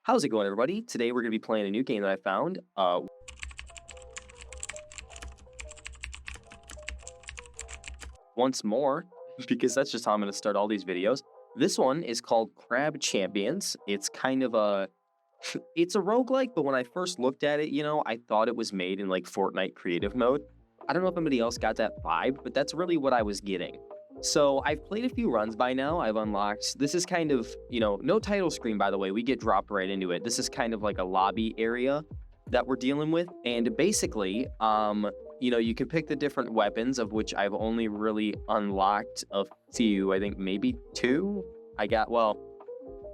How's it going, everybody? Today we're going to be playing a new game that I found. Once more, because that's just how I'm going to start all these videos. This one is called Crab Champions. It's kind of a, it's a roguelike, but when I first looked at it, I thought it was made in like Fortnite creative mode. I don't know if anybody else got that vibe, but that's really what I was getting. So I've played a few runs by now. I've unlocked, this is kind of, no title screen, by the way. We get dropped right into it. This is kind of like a lobby area that we're dealing with. And basically, you can pick the different weapons, of which I've only really unlocked a few, I think maybe two.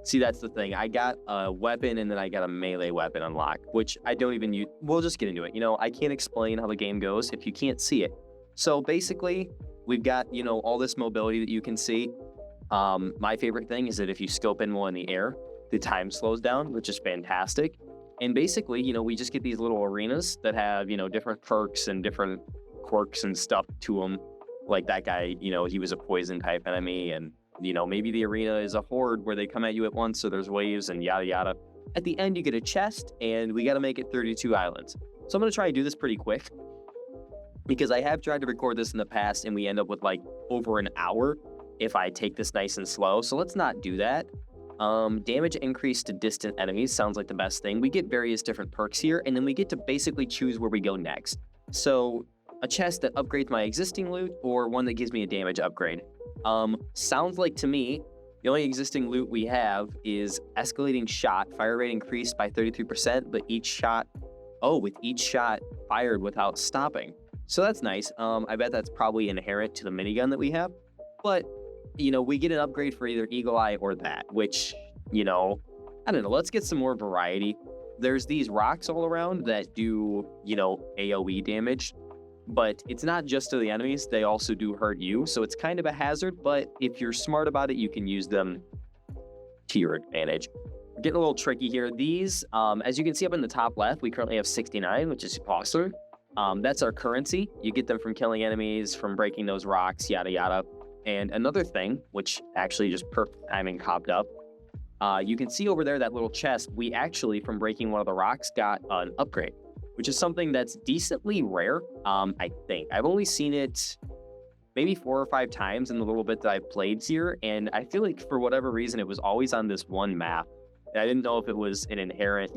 See, that's the thing. I got a weapon and then I got a melee weapon unlocked, which I don't even use. We'll just get into it. I can't explain how the game goes if you can't see it. So basically, we've got, all this mobility that you can see. My favorite thing is that if you scope in while in the air, the time slows down, which is fantastic. And basically, we just get these little arenas that have, different perks and different quirks and stuff to them. Like that guy, he was a poison type enemy. And, maybe the arena is a horde where they come at you at once. So there's waves and yada, yada. At the end, you get a chest and we got to make it 32 islands. So I'm going to try to do this pretty quick, because I have tried to record this in the past and we end up with like over an hour if I take this nice and slow. So let's not do that. Damage increase to distant enemies sounds like the best thing. We get various different perks here, and then we get to basically choose where we go next. So a chest that upgrades my existing loot, or one that gives me a damage upgrade. Sounds like to me, the only existing loot we have is escalating shot, fire rate increased by 33%, but with each shot fired without stopping. So that's nice. I bet that's probably inherent to the minigun that we have. But, we get an upgrade for either Eagle Eye or that, which, I don't know. Let's get some more variety. There's these rocks all around that do, AoE damage. But it's not just to the enemies. They also do hurt you. So it's kind of a hazard. But if you're smart about it, you can use them to your advantage. We're getting a little tricky here. These, as you can see up in the top left, we currently have 69, which is awesome. That's our currency. You get them from killing enemies, from breaking those rocks, yada, yada. And another thing, which actually just perfect timing popped up, you can see over there that little chest. We actually, from breaking one of the rocks, got an upgrade, which is something that's decently rare, I think. I've only seen it maybe 4 or 5 times in the little bit that I've played here, and I feel like for whatever reason, it was always on this one map. I didn't know if it was an inherent,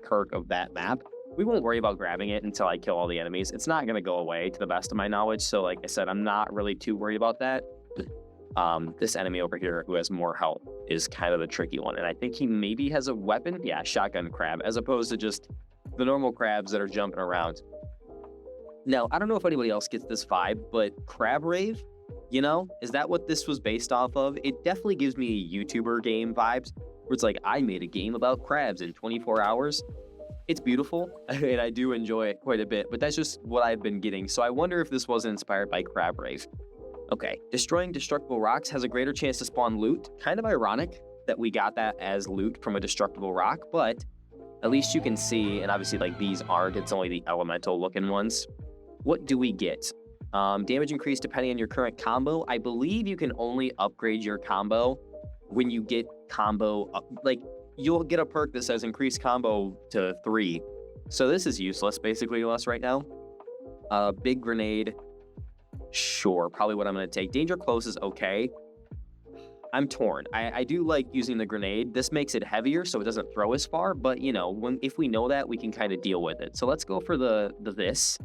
perk of that map. We won't worry about grabbing it until I kill all the enemies. It's not going to go away, to the best of my knowledge. So like I said, I'm not really too worried about that. This enemy over here who has more health is kind of the tricky one. And I think he maybe has a weapon. Yeah, shotgun crab, as opposed to just the normal crabs that are jumping around. Now, I don't know if anybody else gets this vibe, but Crab Rave, is that what this was based off of? It definitely gives me YouTuber game vibes, where it's like, I made a game about crabs in 24 hours. It's beautiful, and I do enjoy it quite a bit, but that's just what I've been getting. So I wonder if this wasn't inspired by Crab Rave. Okay, destroying destructible rocks has a greater chance to spawn loot. Kind of ironic that we got that as loot from a destructible rock, but at least you can see, and obviously like these aren't, it's only the elemental looking ones. What do we get? Damage increase depending on your current combo. I believe you can only upgrade your combo when you get combo up, you'll get a perk that says increase combo to 3. So this is useless basically to us right now. Big grenade. Sure, probably what I'm going to take. Danger close is okay. I'm torn. I do like using the grenade. This makes it heavier so it doesn't throw as far, but if we know that, we can kind of deal with it. So let's go for this.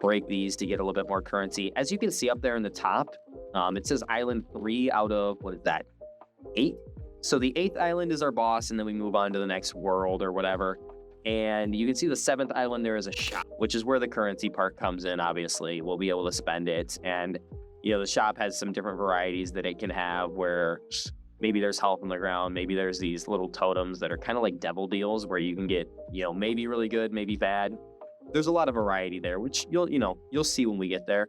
Break these to get a little bit more currency. As you can see up there in the top, it says island 3 out of, what is that, 8? So the 8th island is our boss, and then we move on to the next world or whatever. And you can see the 7th island there is a shop, which is where the currency part comes in, obviously. We'll be able to spend it. And, the shop has some different varieties that it can have, where maybe there's health on the ground. Maybe there's these little totems that are kind of like devil deals, where you can get, maybe really good, maybe bad. There's a lot of variety there, which you'll see when we get there.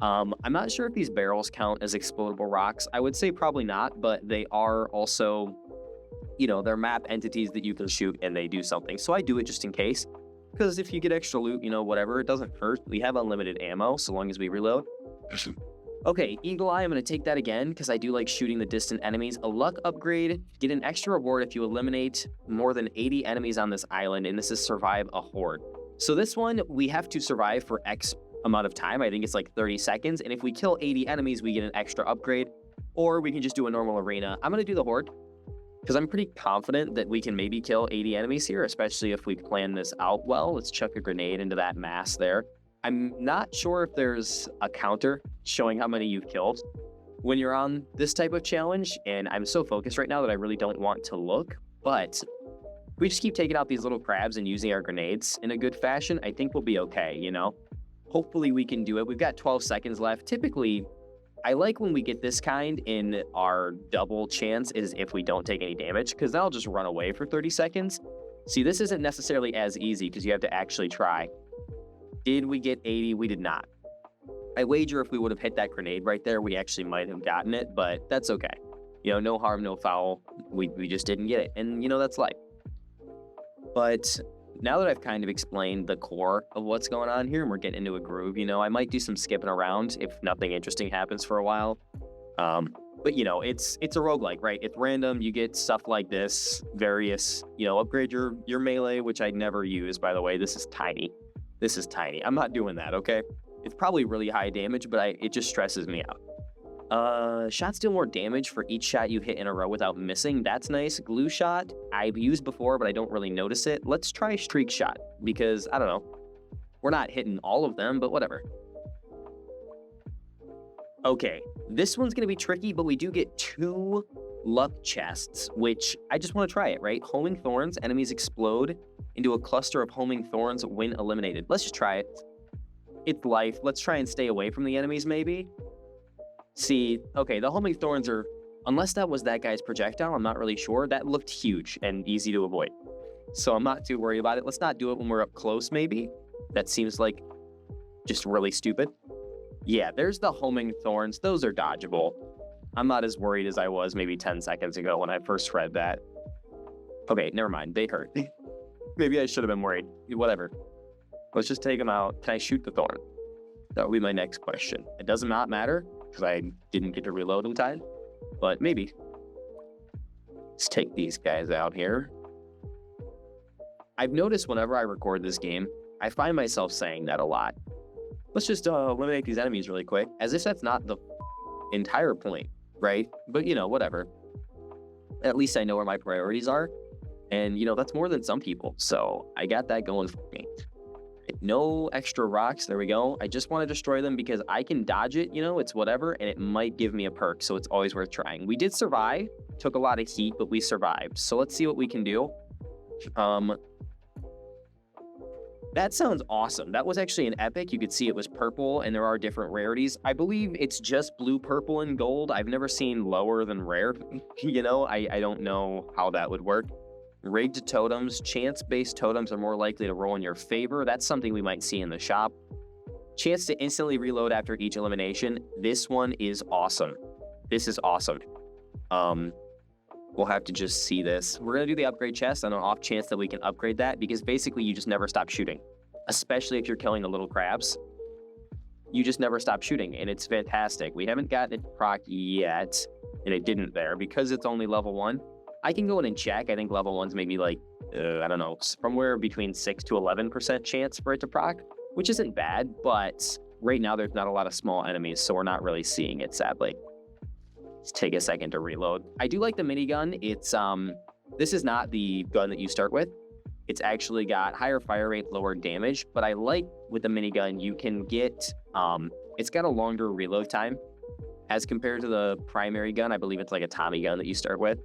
I'm not sure if these barrels count as explodable rocks. I would say probably not, but they are also, they're map entities that you can shoot and they do something. So I do it just in case, because if you get extra loot, whatever, it doesn't hurt. We have unlimited ammo so long as we reload. Okay, Eagle Eye, I'm going to take that again because I do like shooting the distant enemies. A luck upgrade, get an extra reward if you eliminate more than 80 enemies on this island, and this is survive a horde. So this one, we have to survive for X amount of time. I think it's like 30 seconds, and if we kill 80 enemies, we get an extra upgrade, or we can just do a normal arena. I'm going to do the horde because I'm pretty confident that we can maybe kill 80 enemies here, especially if we plan this out well. Let's chuck a grenade into that mass there. I'm not sure if there's a counter showing how many you've killed when you're on this type of challenge, and I'm so focused right now that I really don't want to look, but if we just keep taking out these little crabs and using our grenades in a good fashion, I think we'll be okay, you know? Hopefully we can do it. We've got 12 seconds left. Typically, I like when we get this kind in our double chance is if we don't take any damage, because then I'll just run away for 30 seconds. See, this isn't necessarily as easy because you have to actually try. Did we get 80? We did not. I wager if we would have hit that grenade right there, we actually might have gotten it, but that's okay. You know, no harm, no foul. We just didn't get it, and you know, that's life. But now that I've kind of explained the core of what's going on here and we're getting into a groove, you know, I might do some skipping around if nothing interesting happens for a while. But you know, it's a roguelike, right? It's random. You get stuff like this, various, you know, upgrade your melee, which I never use, by the way. This is tiny. This is tiny. I'm not doing that, okay? It's probably really high damage, but it just stresses me out. Shots deal more damage for each shot you hit in a row without missing. That's nice. Glue shot, I've used before, but I don't really notice it. Let's try streak shot, because, I don't know. We're not hitting all of them, but whatever. Okay, this one's going to be tricky, but we do get 2 luck chests, which I just want to try it, right? Homing thorns, enemies explode into a cluster of homing thorns when eliminated. Let's just try it. It's life. Let's try and stay away from the enemies, maybe. See, okay, the homing thorns are, unless that was that guy's projectile, I'm not really sure. That looked huge and easy to avoid. So I'm not too worried about it. Let's not do it when we're up close, maybe. That seems like just really stupid. Yeah, there's the homing thorns. Those are dodgeable. I'm not as worried as I was maybe 10 seconds ago when I first read that. Okay, never mind. They hurt. Maybe I should have been worried. Whatever. Let's just take them out. Can I shoot the thorn? That would be my next question. It does not matter because I didn't get to reload in time, but maybe. Let's take these guys out here. I've noticed whenever I record this game, I find myself saying that a lot. Let's just eliminate these enemies really quick, as if that's not the entire point, right? But, you know, whatever. At least I know where my priorities are. And, you know, that's more than some people. So I got that going for me. No extra rocks. There we go. I just want to destroy them because I can dodge it. You know, it's whatever. And it might give me a perk. So it's always worth trying. We did survive. Took a lot of heat, but we survived. So let's see what we can do. That sounds awesome. That was actually an epic. You could see it was purple and there are different rarities. I believe it's just blue, purple, and gold. I've never seen lower than rare. You know, I don't know how that would work. Rigged totems. Chance-based totems are more likely to roll in your favor. That's something we might see in the shop. Chance to instantly reload after each elimination. This one is awesome. This is awesome. We'll have to just see this. We're going to do the upgrade chest on an off chance that we can upgrade that because basically you just never stop shooting, especially if you're killing the little crabs. You just never stop shooting, and it's fantastic. We haven't gotten it proc yet, and it didn't there because it's only level 1. I can go in and check. I think level 1's maybe like, I don't know, somewhere between 6 to 11% chance for it to proc, which isn't bad, but right now there's not a lot of small enemies, so we're not really seeing it, sadly. Let's take a second to reload. I do like the minigun. It's, this is not the gun that you start with. It's actually got higher fire rate, lower damage, but I like with the minigun, you can get, it's got a longer reload time as compared to the primary gun. I believe it's like a Tommy gun that you start with.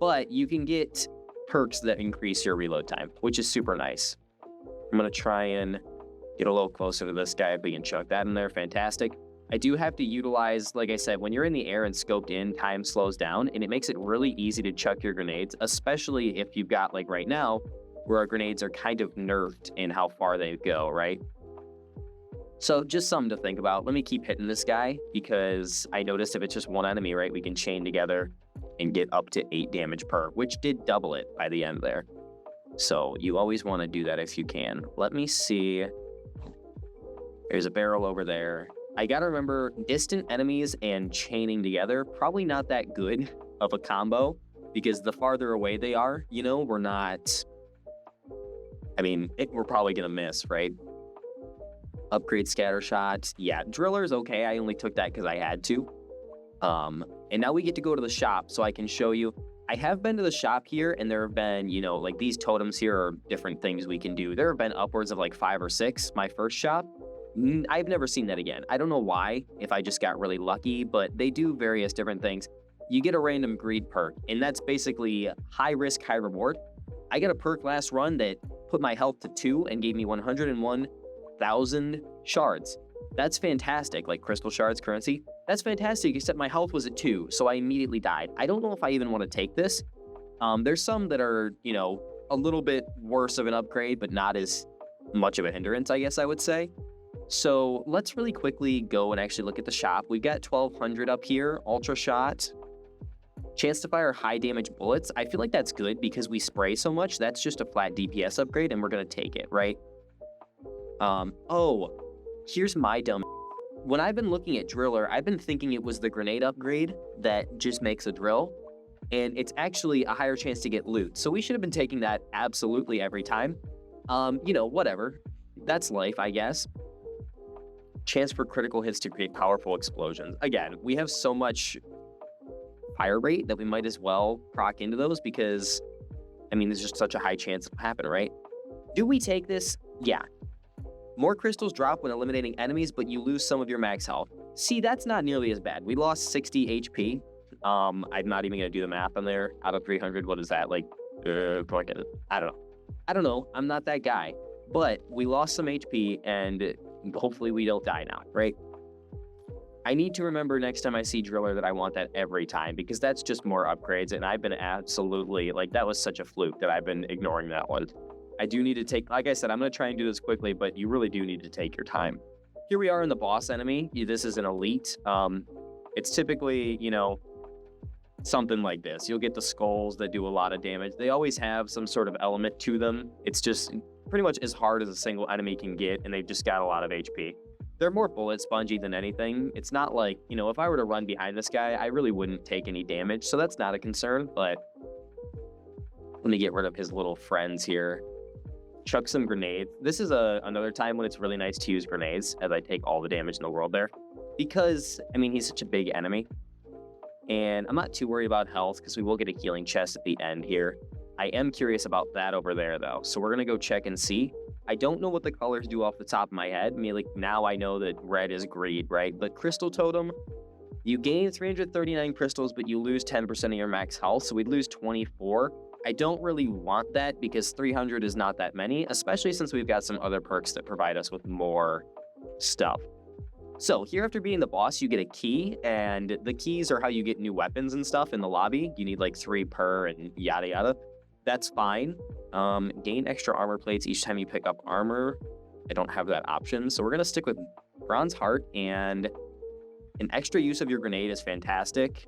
But you can get perks that increase your reload time, which is super nice. I'm going to try and get a little closer to this guy. If we can chuck that in there, fantastic. I do have to utilize, like I said, when you're in the air and scoped in, time slows down, and it makes it really easy to chuck your grenades, especially if you've got, like right now, where our grenades are kind of nerfed in how far they go, right? So just something to think about. Let me keep hitting this guy, because I noticed if it's just one enemy, right, we can chain together and get up to 8 damage per, which did double it by the end there. So you always want to do that if you can. Let me see. There's a barrel over there. I gotta remember distant enemies and chaining together, probably not that good of a combo because the farther away they are, we're not, we're probably gonna miss, right? Upgrade scatter shot. Yeah, driller's okay. I only took that because I had to. And now we get to go to the shop so I can show you. I have been to the shop here and there have been, like these totems here are different things we can do. There have been upwards of like 5 or 6, my first shop. I've never seen that again. I don't know why, if I just got really lucky, but they do various different things. You get a random greed perk, and that's basically high risk, high reward. I got a perk last run that put my health to 2 and gave me 101,000 shards. That's fantastic, like crystal shards currency. That's fantastic, except my health was at 2, so I immediately died. I don't know if I even want to take this. There's some that are, a little bit worse of an upgrade, but not as much of a hindrance, I guess I would say. So let's really quickly go and actually look at the shop. We've got 1200 up here, ultra shot, chance to fire high damage bullets. I feel like that's good because we spray so much. That's just a flat DPS upgrade and we're gonna take it, right? Oh, here's my dumb. When I've been looking at driller, I've been thinking it was the grenade upgrade that just makes a drill, and it's actually a higher chance to get loot. So we should have been taking that absolutely every time. Whatever. That's life, I guess. Chance for critical hits to create powerful explosions. Again, we have so much fire rate that we might as well proc into those because, there's just such a high chance of happening, right? Do we take this? Yeah. More crystals drop when eliminating enemies, but you lose some of your max health. See, that's not nearly as bad. We lost 60 HP. I'm not even going to do the math on there. Out of 300, what is that? I don't know. I'm not that guy. But we lost some HP, and hopefully we don't die now, right? I need to remember next time I see driller that I want that every time because that's just more upgrades, and I've been absolutely, that was such a fluke that I've been ignoring that one. I do need to take, like I said, I'm going to try and do this quickly, but you really do need to take your time. Here we are in the boss enemy. This is an elite. It's typically, something like this. You'll get the skulls that do a lot of damage. They always have some sort of element to them. It's just pretty much as hard as a single enemy can get, and they've just got a lot of HP. They're more bullet spongy than anything. It's not like, if I were to run behind this guy, I really wouldn't take any damage, so that's not a concern, but let me get rid of his little friends here. Chuck some grenades. This is another time when it's really nice to use grenades, as I take all the damage in the world there, because, he's such a big enemy, and I'm not too worried about health, because we will get a healing chest at the end here. I am curious about that over there, though, so we're going to go check and see. I don't know what the colors do off the top of my head. Now I know that red is greed, right? But crystal totem, you gain 339 crystals, but you lose 10% of your max health, so we'd lose 24. I don't really want that because 300 is not that many, especially since we've got some other perks that provide us with more stuff. So here, after being the boss, you get a key, and the keys are how you get new weapons and stuff in the lobby. You need 3 per and yada yada. That's fine. Gain extra armor plates each time you pick up armor. I don't have that option, so we're gonna stick with bronze heart, and an extra use of your grenade is fantastic.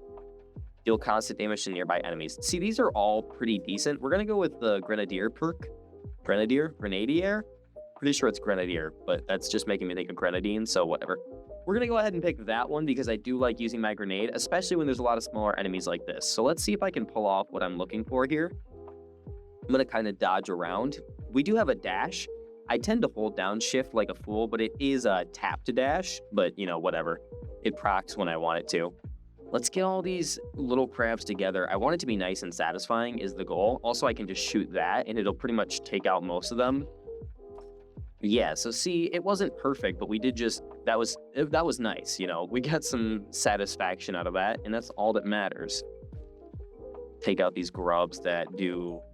Deal constant damage to nearby enemies. See, these are all pretty decent. We're gonna go with the grenadier perk. Grenadier? Pretty sure it's grenadier, but that's just making me think of grenadine, so whatever. We're gonna go ahead and pick that one because I do like using my grenade, especially when there's a lot of smaller enemies like this. So let's see if I can pull off what I'm looking for here. I'm gonna kind of dodge around. We do have a dash. I tend to hold down shift like a fool, but it is a tap to dash, but whatever. It procs when I want it to. Let's get all these little crabs together. I want it to be nice and satisfying is the goal. Also, I can just shoot that and it'll pretty much take out most of them. Yeah, so see, it wasn't perfect, but we did that was nice, We got some satisfaction out of that, and that's all that matters. Take out these grubs the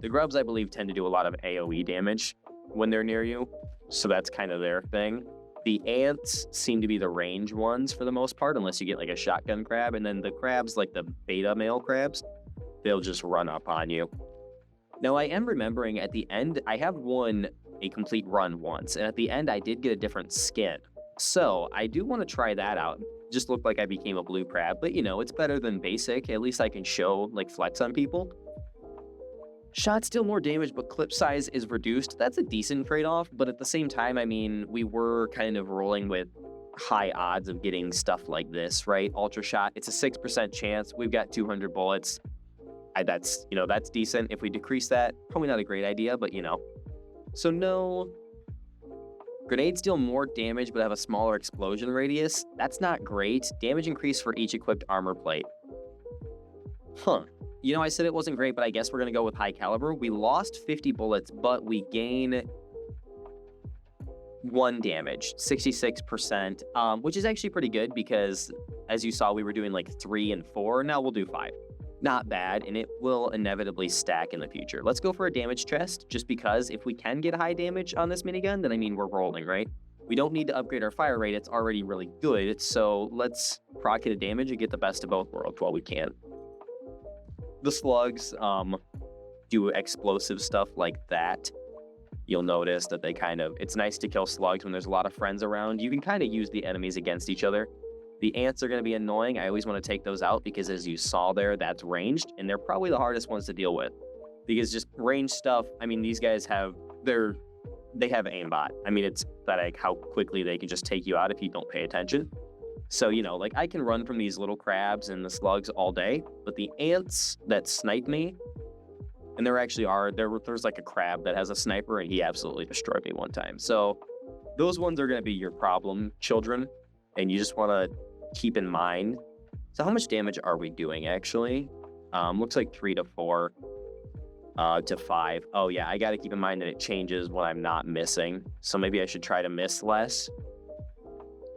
grubs, I believe, tend to do a lot of AoE damage when they're near you, so that's kind of their thing. The ants seem to be the range ones for the most part, unless you get a shotgun crab, and then the crabs, like the beta male crabs, they'll just run up on you. Now, I am remembering at the end, I have won a complete run once, and at the end, I did get a different skin. So I do want to try that out. Just looked like I became a blue crab, but it's better than basic. At least I can show, flex on people. Shots deal more damage, but clip size is reduced. That's a decent trade-off, but at the same time, we were kind of rolling with high odds of getting stuff like this, right? Ultra shot, it's a 6% chance. We've got 200 bullets. That's decent. If we decrease that, probably not a great idea, but So no. Grenades deal more damage but have a smaller explosion radius. That's not great. Damage increase for each equipped armor plate. Huh. I said it wasn't great, but I guess we're going to go with high caliber. We lost 50 bullets, but we gain 1 damage, 66%, which is actually pretty good because, as you saw, we were doing like 3 and 4. Now we'll do 5. Not bad, and it will inevitably stack in the future. Let's go for a damage chest, just because if we can get high damage on this minigun, then we're rolling, right? We don't need to upgrade our fire rate. It's already really good, so let's proc hit a damage and get the best of both worlds while we can. The slugs do explosive stuff like that. You'll notice that it's nice to kill slugs when there's a lot of friends around. You can kind of use the enemies against each other. The ants are going to be annoying. I always want to take those out because, as you saw there, that's ranged, and they're probably the hardest ones to deal with. Because just ranged stuff, these guys they have aimbot. It's pathetic how quickly they can just take you out if you don't pay attention. So, I can run from these little crabs and the slugs all day, but the ants that snipe me, and there's like a crab that has a sniper, and he absolutely destroyed me one time. So those ones are going to be your problem, children, and you just want to keep in mind. So how much damage are we doing, actually? Looks like 3 to 4 to 5. Oh, yeah, I got to keep in mind that it changes when I'm not missing. So maybe I should try to miss less.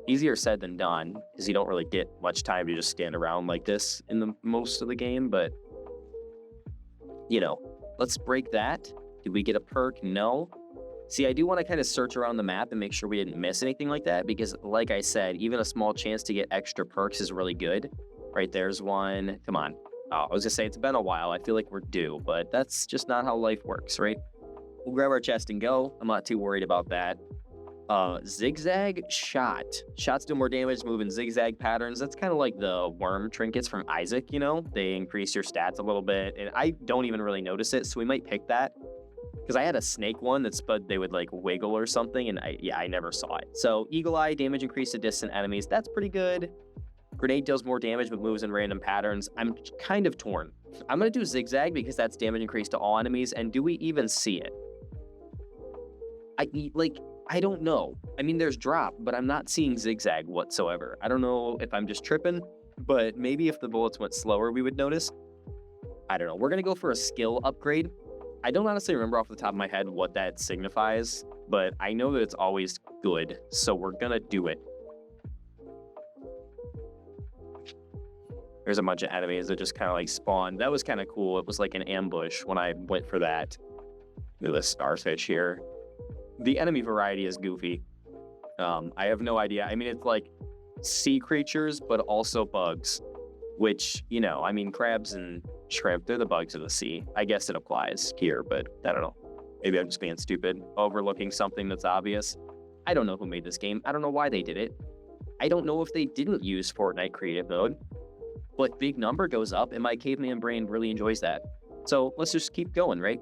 Easier said than done, because you don't really get much time to just stand around like this in the most of the game, but, let's break that. Did we get a perk? No. See, I do want to kind of search around the map and make sure we didn't miss anything like that, because like I said, even a small chance to get extra perks is really good. Right, there's one. Come on. Oh, I was going to say, it's been a while. I feel like we're due, but that's just not how life works, right? We'll grab our chest and go. I'm not too worried about that. Zigzag shot. Shots do more damage, move in zigzag patterns. That's kind of like the worm trinkets from Isaac, They increase your stats a little bit, and I don't even really notice it, so we might pick that. Because I had a snake one that they would like wiggle or something, and I never saw it. So Eagle Eye, damage increase to distant enemies. That's pretty good. Grenade deals more damage but moves in random patterns. I'm kind of torn. I'm going to do Zigzag because that's damage increase to all enemies, and do we even see it? I don't know. There's drop, but I'm not seeing Zigzag whatsoever. I don't know if I'm just tripping, but maybe if the bullets went slower, we would notice. I don't know. We're going to go for a skill upgrade. I don't honestly remember off the top of my head what that signifies, but I know that it's always good, so we're going to do it. There's a bunch of enemies that just kind of like spawned. That was kind of cool. It was like an ambush when I went for that. Look at this starfish here. The enemy variety is goofy. I have no idea. It's like sea creatures, but also bugs, which, crabs and shrimp, they're the bugs of the sea. I guess it applies here, but I don't know. Maybe I'm just being stupid, overlooking something that's obvious. I don't know who made this game. I don't know why they did it. I don't know if they didn't use Fortnite creative mode, but big number goes up, and my caveman brain really enjoys that. So let's just keep going, right?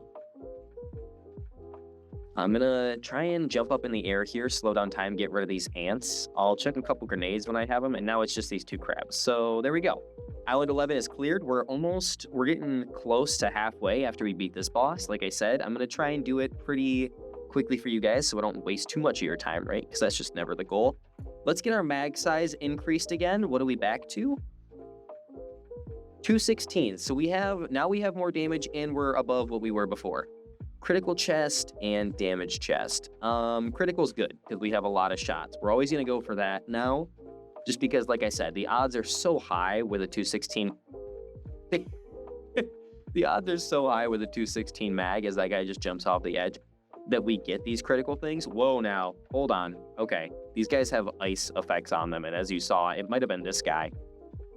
I'm gonna try and jump up in the air here, slow down time, get rid of these ants. I'll chuck a couple grenades when I have them, and now it's just these 2 crabs. So there we go. Island 11 is cleared. We're getting close to halfway after we beat this boss. Like I said, I'm gonna try and do it pretty quickly for you guys so I don't waste too much of your time, right? Because that's just never the goal. Let's get our mag size increased again. What are we back to? 216. So now we have more damage, and we're above what we were before. Critical chest and damage chest. Critical's good because we have a lot of shots. We're always going to go for that now, just because, like I said, the odds are so high with a 216. The odds are so high with a 216 mag as that guy just jumps off the edge that we get these critical things. Whoa, now, hold on. Okay, these guys have ice effects on them, and as you saw, it might have been this guy.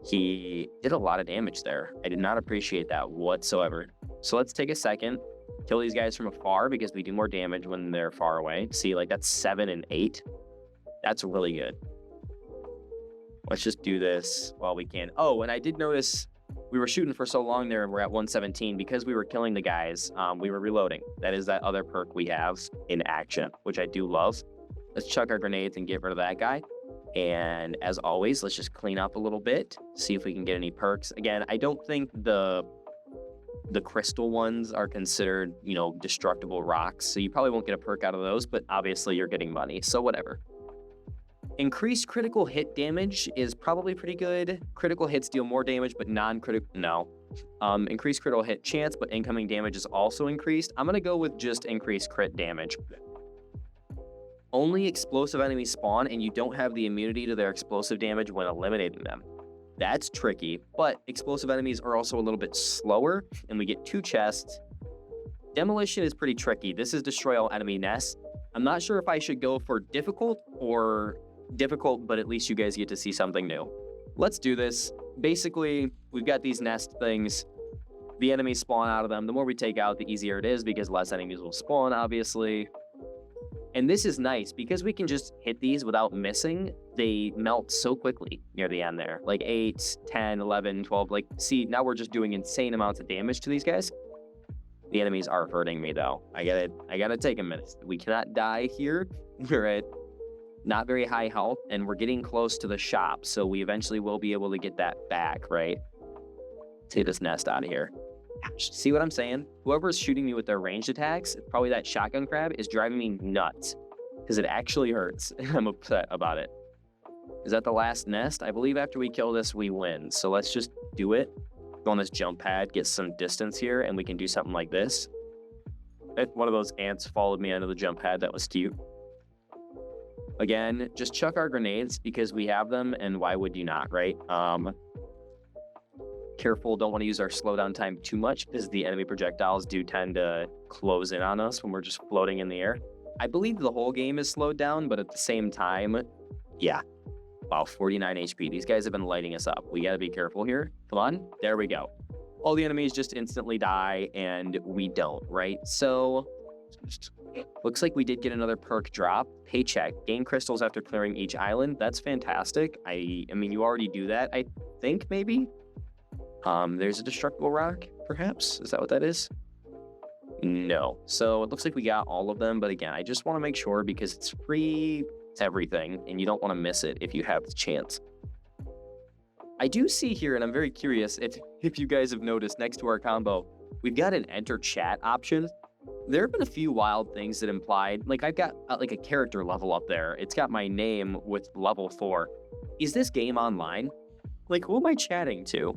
He did a lot of damage there. I did not appreciate that whatsoever. So let's take a second. Kill these guys from afar because we do more damage when they're far away. See, like that's 7 and 8. That's really good. Let's just do this while we can. Oh, and I did notice we were shooting for so long there and we're at 117 because we were killing the guys. We were reloading. That is that other perk we have in action, which I do love. Let's chuck our grenades and get rid of that guy. And as always, let's just clean up a little bit, see if we can get any perks. Again, I don't think the crystal ones are considered, you know, destructible rocks, so you probably won't get a perk out of those, but obviously you're getting money, so whatever. Increased critical hit damage is probably pretty good. Critical hits deal more damage, but non-critical, no. Increased critical hit chance, but incoming damage is also increased. I'm gonna go with just increased crit damage. Only explosive enemies spawn, and you don't have the immunity to their explosive damage when eliminating them. That's tricky, but explosive enemies are also a little bit slower, and we get 2 chests. Demolition is pretty tricky. This is destroy all enemy nests. I'm not sure if I should go for difficult or difficult, but at least you guys get to see something new. Let's do this. Basically, we've got these nest things. The enemies spawn out of them. The more we take out, the easier it is because less enemies will spawn, obviously. And this is nice because we can just hit these without missing. They melt so quickly near the end there. Like 8, 10, 11, 12. Like, see, now we're just doing insane amounts of damage to these guys. The enemies are hurting me, though. I gotta take a minute. We cannot die here. We're at not very high health, and we're getting close to the shop, so we eventually will be able to get that back, right? Take this nest out of here. Gosh, see what I'm saying? Whoever's shooting me with their ranged attacks, probably that shotgun crab, is driving me nuts because it actually hurts, and I'm upset about it. Is that the last nest? I believe after we kill this, we win. So let's just do it. Go on this jump pad, get some distance here, and we can do something like this. One of those ants followed me onto the jump pad. That was cute. Again, just chuck our grenades because we have them, and why would you not, right? Careful, don't want to use our slowdown time too much because the enemy projectiles do tend to close in on us when we're just floating in the air. I believe the whole game is slowed down, but at the same time, yeah. Wow, 49 HP. These guys have been lighting us up. We got to be careful here. Come on. There we go. All the enemies just instantly die, and we don't, right? So, looks like we did get another perk drop. Paycheck. Gain crystals after clearing each island. That's fantastic. I mean, you already do that, I think, maybe? There's a destructible rock, perhaps? Is that what that is? No. So, it looks like we got all of them, but again, I just want to make sure because it's free. It's everything, and you don't want to miss it if you have the chance. I do see here, and I'm very curious if you guys have noticed, next to our combo, we've got an enter chat option. There have been a few wild things that implied, like I've got like a character level up there. It's got my name with level 4. Is this game online? Like, who am I chatting to?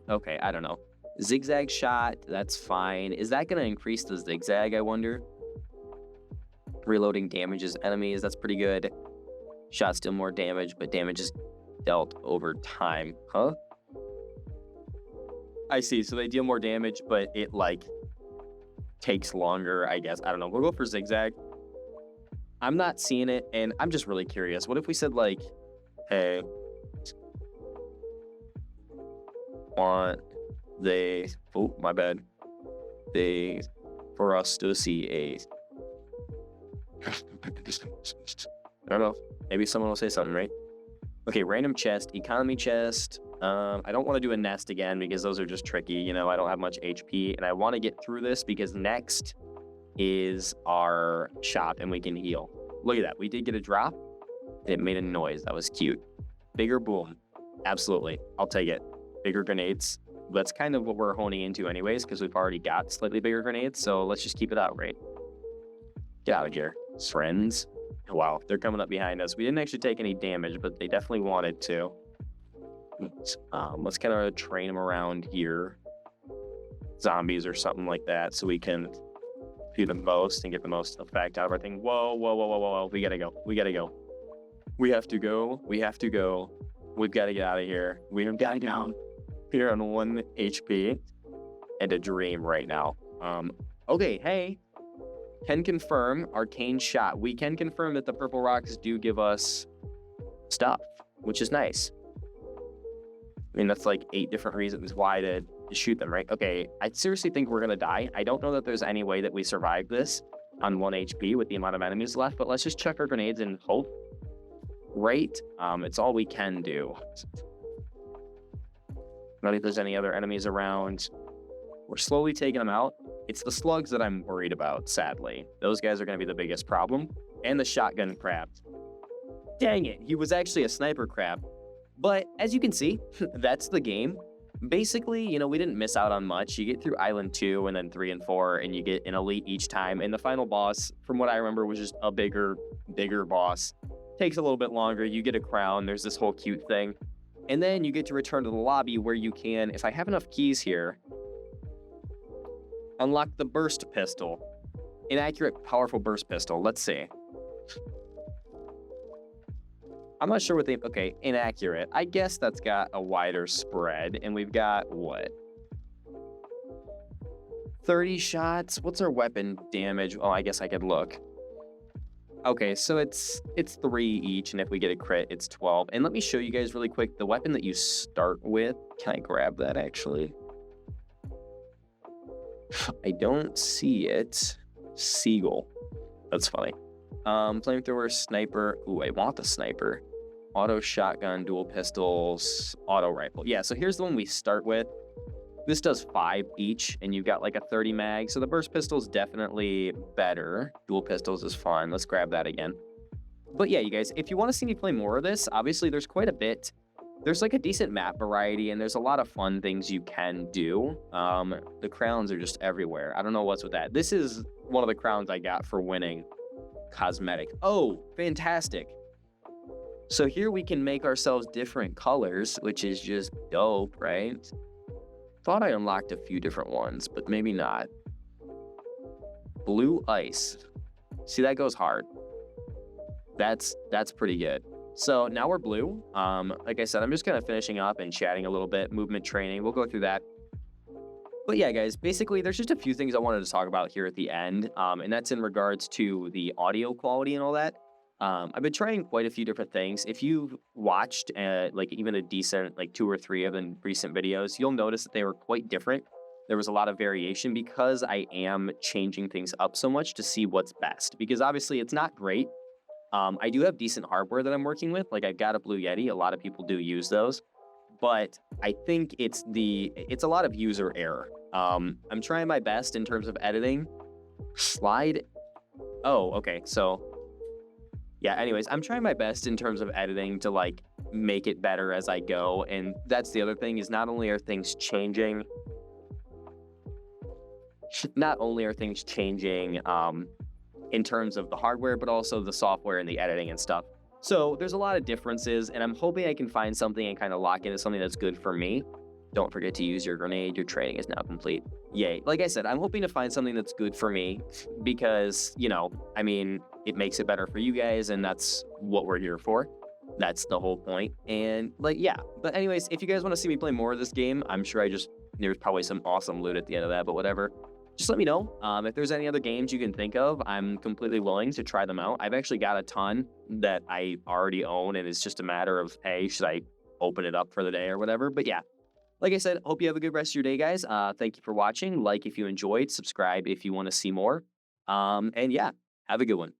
Okay, I don't know. Zigzag shot, that's fine. Is that going to increase the zigzag, I wonder? Reloading damages enemies, that's pretty good. Shots deal more damage, but damage is dealt over time. Huh? I see, so they deal more damage, but it, like, takes longer, I guess. I don't know. We'll go for zigzag. I'm not seeing it, and I'm just really curious. What if we said, like, hey, want they, oh, my bad. They, for us to see a, I don't know. Maybe someone will say something, right? Okay, random chest, economy chest. I don't want to do a nest again because those are just tricky. You know, I don't have much HP, and I want to get through this because next is our shop, and we can heal. Look at that. We did get a drop, and it made a noise. That was cute. Bigger boom. Absolutely. I'll take it. Bigger grenades. That's kind of what we're honing into anyways because we've already got slightly bigger grenades, so let's just keep it out, right? Get out of here. Friends. Wow, they're coming up behind us. We didn't actually take any damage, but they definitely wanted to. Let's kind of train them around here. Zombies or something like that, so we can do the most and get the most effect out of our thing. Whoa, whoa, whoa, whoa, whoa. We gotta go. We gotta go. We have to go. We have to go. We've got to get out of here. We're dying down. We're on 1 HP and a dream right now. Okay, hey. Can confirm arcane shot. We can confirm that the purple rocks do give us stuff, which is nice. I mean, that's like 8 different reasons why to shoot them, right? Okay, I seriously think we're gonna die. I don't know that there's any way that we survive this on 1 HP with the amount of enemies left, but let's just chuck our grenades and hope. Right? It's all we can do. Not if there's any other enemies around. We're slowly taking them out. It's the slugs that I'm worried about, sadly. Those guys are going to be the biggest problem. And the shotgun crab. Dang it, he was actually a sniper crab. But as you can see, that's the game. Basically, we didn't miss out on much. You get through Island 2 and then 3 and 4, and you get an elite each time. And the final boss, from what I remember, was just a bigger boss. Takes a little bit longer. You get a crown. There's this whole cute thing. And then you get to return to the lobby where you can, if I have enough keys here, unlock the burst pistol. Inaccurate, powerful burst pistol. Let's see. I'm not sure what they... Okay, inaccurate. I guess that's got a wider spread. And we've got, what? 30 shots? What's our weapon damage? Oh, I guess I could look. Okay, so it's 3 each, and if we get a crit, it's 12. And let me show you guys really quick the weapon that you start with. Can I grab that, actually? I don't see it. Seagull. That's funny. Flamethrower, sniper. Ooh, I want the sniper. Auto shotgun, dual pistols, auto rifle. Yeah, so here's the one we start with. This does 5 each, and you've got like a 30 mag. So the burst pistol is definitely better. Dual pistols is fun. Let's grab that again. But yeah, you guys, if you want to see me play more of this, obviously there's quite a bit. There's like a decent map variety, and there's a lot of fun things you can do. The crowns are just everywhere. I don't know what's with that. This is one of the crowns I got for winning cosmetic. Oh, fantastic. So here we can make ourselves different colors, which is just dope, right? Thought I unlocked a few different ones, but maybe not. Blue ice. See, that goes hard. That's pretty good. So now we're blue. Like I said, I'm just kind of finishing up and chatting a little bit, movement training. We'll go through that. But yeah, guys, basically, there's just a few things I wanted to talk about here at the end, and that's in regards to the audio quality and all that. I've been trying quite a few different things. If you've watched like even a decent like 2 or 3 of the recent videos, you'll notice that they were quite different. There was a lot of variation because I am changing things up so much to see what's best. Because obviously it's not great. I do have decent hardware that I'm working with. Like I've got a Blue Yeti. A lot of people do use those. But I think it's a lot of user error. I'm trying my best in terms of editing. Slide. Oh, okay. So yeah, anyways, I'm trying my best in terms of editing to like make it better as I go. And that's the other thing is not only are things changing in terms of the hardware, but also the software and the editing and stuff. So there's a lot of differences, and I'm hoping I can find something and kind of lock into something that's good for me. Don't forget to use your grenade. Your training is now complete. Yay. Like I said, I'm hoping to find something that's good for me because, I mean, it makes it better for you guys, and that's what we're here for. That's the whole point. And like, yeah. But anyways, if you guys want to see me play more of this game, I'm sure there's probably some awesome loot at the end of that, but whatever. Just let me know. If there's any other games you can think of, I'm completely willing to try them out. I've actually got a ton that I already own, and it's just a matter of, hey, should I open it up for the day or whatever? But yeah, like I said, hope you have a good rest of your day, guys. Thank you for watching. Like if you enjoyed, subscribe if you want to see more. And yeah, have a good one.